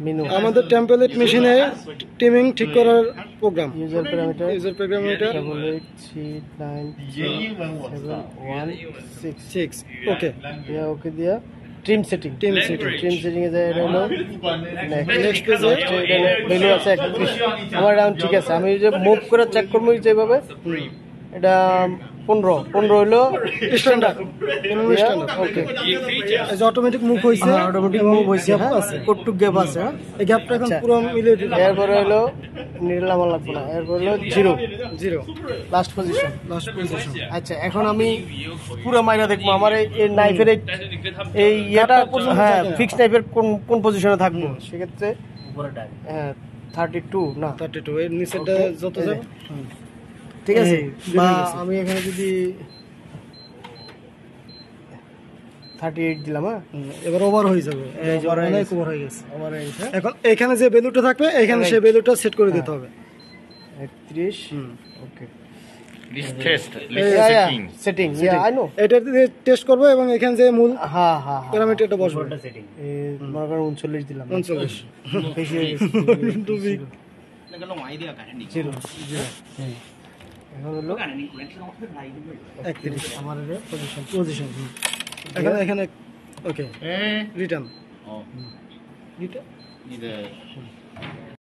Menu আমাদের template মেশিনে টিমিং ঠিক করার প্রোগ্রাম। ইউজার প্যারামিটার 6 ওকে ওকে দিয়া ট্রিম সেটিং এ যায়। এটা হলো নেক্সট পেজে ভ্যালু আছে 31। আমার রাউন্ড ঠিক আছে। আমি যে মুভ করে চেক করবো যেভাবে, এটা 15 হলো স্ট্যান্ডার্ড ওকে। এই যে অটোমেটিক মুভ হইছে, অটোমেটিক মুভ হয়েছে, গ্যাপ হ্যাঁ আছে, কটটুক গ্যাপ আছে, হ্যাঁ। এই গ্যাপটা এখন আচ্ছা। পুরো মিলিয়ে দিতে এরপরে হলো নিলাম লাগবে না, এরপর হলো 0 0 লাস্ট পজিশন। Last position. আচ্ছা, এখন আমি পুরো মাইরা দেখবো আমার এই নাইফের এই ইয়েটা, হ্যাঁ ফিক্স নাইফের কোন পজিশনে থাকবো। সেক্ষেত্রে হ্যাঁ 32 না 32 এর নিচেরটা যত যাবে ঠিক আছে। বা বেরিয়ে গেছে। আমি এখানে যদি 38 দিলাম, হ্যাঁ এবার ওভার হয়ে যাবে, এই যে over হয়ে অনেক গেছে। ওভার হয়ে গেছে। আমার এখন এখানে যে ভ্যালুটা থাকবে এখানে সেই ভ্যালুটা সেট করে দিতে হবে। 31 ওকে। This test, setting I know. এটা দিয়ে টেস্ট করব এবং এখানে যে মূল হ্যাঁ হ্যাঁ প্যারামিটারটা বসবে। মনে করেন 39 দিলাম, 39 বেশি হয়ে গেছে। Two big. জিরো এখন হলো 31 আমার পজিশন। পজিশন। এখানে okay return Oh, return need a